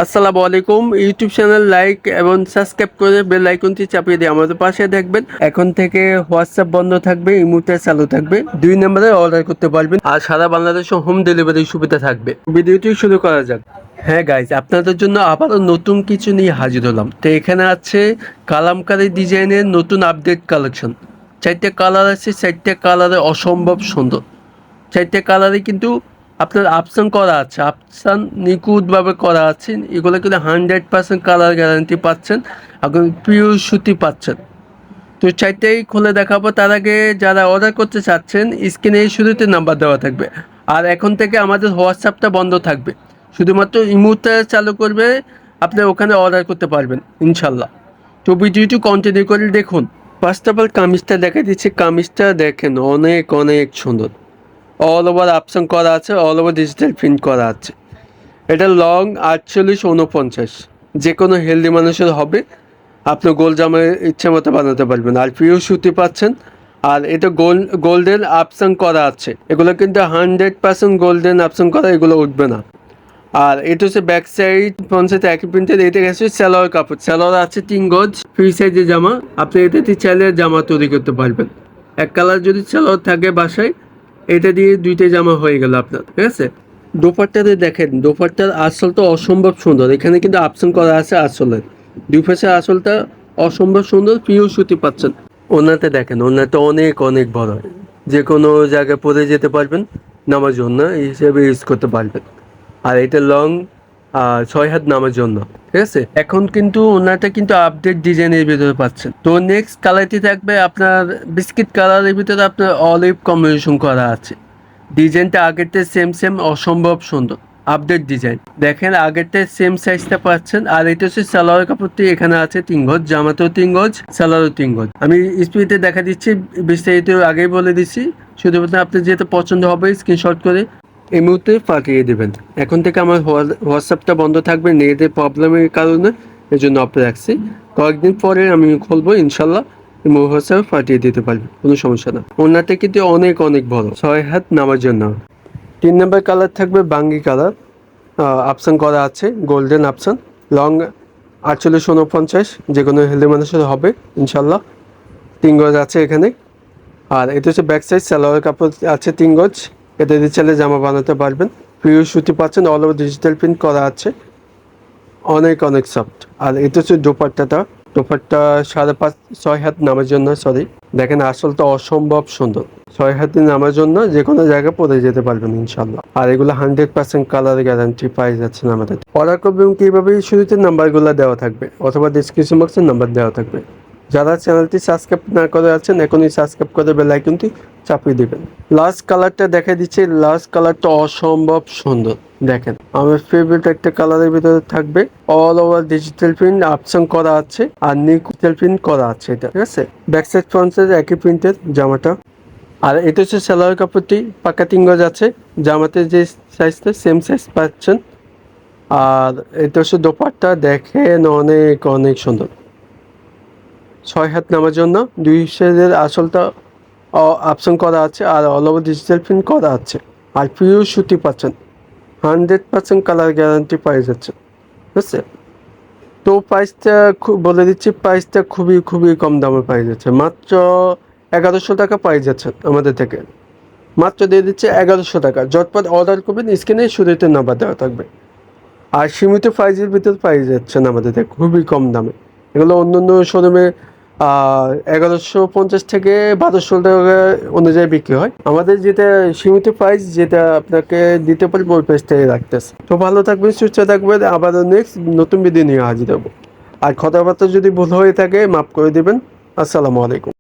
আসসালামু আলাইকুম। YouTube channel like এবং সাবস্ক্রাইব করে বেল আইকনটি চাপিয়ে দিয়ে আমাদের পাশে দেখবেন। এখন থেকে হোয়াটসঅ্যাপ বন্ধ থাকবে, ইমোতে চালু থাকবে। 2 নম্বরে অর্ডার করতে পারবেন আর সারা বাংলাদেশে হোম ডেলিভারি সুবিধা থাকবে। ভিডিওটি শুরু করা যাক। হ্যাঁ গাইজ, আপনাদের জন্য আবারও নতুন কিছু নিয়ে হাজির হলাম। তো এখানে আছে কালামকারী ডিজাইনের নতুন আপডেট কালেকশন। 4টে কালার আছে, 4টে কালারে অসম্ভব সুন্দর। 4টে কালারই কিন্তু আপনার অপশন করা আছে, অপশান নিখুঁতভাবে করা আছে। এগুলো কিন্তু 100% কালার গ্যারান্টি পাচ্ছেন, এখন পিওর সুতি পাচ্ছেন। তো 4টাই খুলে দেখাবো। তার আগে যারা অর্ডার করতে চাচ্ছেন, স্ক্রিনে শুরুতে নাম্বার দেওয়া থাকবে। আর এখন থেকে আমাদের হোয়াটসঅ্যাপটা বন্ধ থাকবে, শুধুমাত্র ইমোটা চালু করবে, আপনি ওখানে অর্ডার করতে পারবেন ইনশাল্লাহ। তো ভিডিওটি কন্টিনিউ করে দেখুন। ফার্স্ট অফ অল কামিজটা দেখা দিচ্ছি। কামিজটা দেখেন, অনেক অনেক সুন্দর। অল ওভার অপশন করা আছে, অল ওভার ডিজিটাল প্রিন্ট করা আছে। এটা লং 48-49, যে কোনো হেলদি মানুষের হবে। আপনি গোল জামা ইচ্ছে মতো বানাতে পারবেন, আর পিওর সুতি পাচ্ছেন। আর এটা গোল্ডেন অপশন করা আছে, এগুলো কিন্তু 100% গোল্ডেন অপশন করা, এগুলো উঠবে না। আর এটা হচ্ছে ব্যাক সাইড, ফ্রন্ট সাইড একই প্রিন্টের। এটা গেছে সালোয়ার কাপড়, সালোয়ার আছে 3 গজ, ফ্রি সাইজের জামা। আপনি এটাতে চাইলে জামা তৈরি করতে পারবেন। এক কালার যদি সালোয়ার থাকে বাসায়, এটা দিয়ে 2টে জামা হয়ে গেল আপনার, ঠিক আছে। দোপাট্টাতে দেখেন, দোপাট্টার আসল তো অসম্ভব সুন্দর। এখানে কিন্তু অপশন করা আছে আসলের, দুই পাশে আসলটা অসম্ভব সুন্দর, পিওর সুতি পাচ্ছেন। ওনাতে দেখেন, ওনাটা অনেক অনেক বড়, যে কোনো জায়গায় পরে যেতে পারবেন, নামার জন্য এই হিসেবে ইউজ করতে পারবেন। আর এটা লং 6 হাত নামার জন্য, ঠিক আছে। এখন কিন্তু ওনাটা কিন্তু আপডেট ডিজাইনের ভিতরে পাচ্ছেন। তো নেক্সট কালারটি থাকবে আপনার বিস্কিট কালারের ভিতরে, আপনার অলিভ কম্বিনেশন করা আছে। ডিজাইনটা আগেরটা সেম সেম, অসম্ভব সুন্দর আপডেট ডিজাইন। দেখেন আগেরটা সেম সাইজটা পাচ্ছেন। আর এটা হচ্ছে সালোয়ার কাপড়টি, এখানে আছে 3 গজ, জামাতেও 3 গজ, সালোয়ারও 3 গজ। আমি স্পিডে দেখা দিচ্ছি, বিস্তারিত আগেই বলে দিচ্ছি। শুধুমাত্র আপনি যেটা পছন্দ হবে স্ক্রিনশট করে এই মুহূর্তে পাঠিয়ে দেবেন। এখন থেকে আমার হোয়াটসঅ্যাপটা বন্ধ থাকবে নেটের প্রবলেমের কারণে, এই জন্য অফ রাখছি। কয়েকদিন পরে আমি খুলবো ইনশাল্লাহ, হোয়াটসঅ্যাপে পাঠিয়ে দিতে পারবেন, কোনো সমস্যা না। ওনাটা কিন্তু অনেক অনেক বড়, 6 হাত নামার জন্য। 3 নম্বর কালার থাকবে বাঙ্গি কালার, অপশান করা আছে গোল্ডেন অপশান, লং 48-49, যে কোনো হেলদি মানুষের হবে ইনশাল্লাহ। 3 গজ আছে এখানে। আর এটা হচ্ছে ব্যাক সাইড, সালোয়ার কাপড় আছে 3 গজ। এটা দিয়ে চাইলে জামা বানাতে পারবেন। পিওর সুতি পাচ্ছেন, অল ওভার ডিজিটাল প্রিন্ট করা আছে, অনেক অনেক সফট। আর এটা হচ্ছে দোপাট্টাটা, দোপাট্টা 5.5-6 হাত নামার জন্য, সরি। দেখেন আসলটা অসম্ভব সুন্দর, 6 হাতে নামার জন্য যে কোনো জায়গায় পরে যেতে পারবেন ইনশাল্লাহ। আর এগুলো 100% কালার গ্যারান্টি পাই যাচ্ছেন আমাদের। অর্ডার করবেন কীভাবে, শুরুতে নাম্বারগুলো দেওয়া থাকবে অথবা ডিসক্রিপশন বক্সে নাম্বার দেওয়া থাকবে। যারা চ্যানেলটি সাবস্ক্রাইব না করে আছেন, এখনই সাবস্ক্রাইব করে বেল আইকনটি চাপিয়ে দেবেন। লাস্ট কালারটা দেখা দিচ্ছে, লাস্ট কালারটা অসম্ভব সুন্দর। দেখেন আমার ফেভারিট একটা কালারের ভিতরে থাকবে, all over digital print option করা আছে, আর ডিজিটাল প্রিন্ট করা আছে এটা, ঠিক আছে। ব্যাক সাইড ফ্রন্ট সাইড একই প্রিন্টের জামাটা। আর এটা হচ্ছে সালোয়ার কাপড়টি, পাকা 3 গজ আছে। জামাতে যে সাইজটা সেম সাইজ পাচ্ছেন। আর এটা হচ্ছে দোপাট্টা, দেখেন অনেক অনেক সুন্দর, 6 হাত নামার জন্য। 2 সাইজের আসলটা অপশন করা আছে, আর অল ওভার ডিজিটাল প্রিন্ট করা আছে। আর পিওর সুতি পাচ্ছেন, 100% কালার গ্যারান্টি পাই যাচ্ছে, ঠিক আছে। তো প্রাইসটা বলে দিচ্ছি, প্রাইসটা খুবই খুবই কম দামে পাই যাচ্ছে, মাত্র 1100 টাকা পাই যাচ্ছেন আমাদের থেকে। মাত্র দিয়ে দিচ্ছে 1100 টাকা। ঝটপট অর্ডার করবেন, স্ক্রিনে শুরুতে নাম্বার দেওয়া থাকবে। আর সীমিত প্রাইজের ভিতর পাই যাচ্ছেন আমাদের থেকে খুবই কম দামে। এগুলো অন্য অন্য শোরুমে 1150 থেকে 1200 টাকা অনুযায়ী বিক্রি হয়। আমাদের যেটা সীমিত প্রাইস, যেটা আপনাকে দিতে পারবো, ওই প্রাইসটাই রাখতেছে। তো ভালো থাকবেন, সুস্থ থাকবেন, আবারও নেক্সট নতুন ভিডিও নিয়ে হাজির হবো। আর কথাবার্তা যদি ভুল হয়ে থাকে মাফ করে দেবেন। আসসালামু আলাইকুম।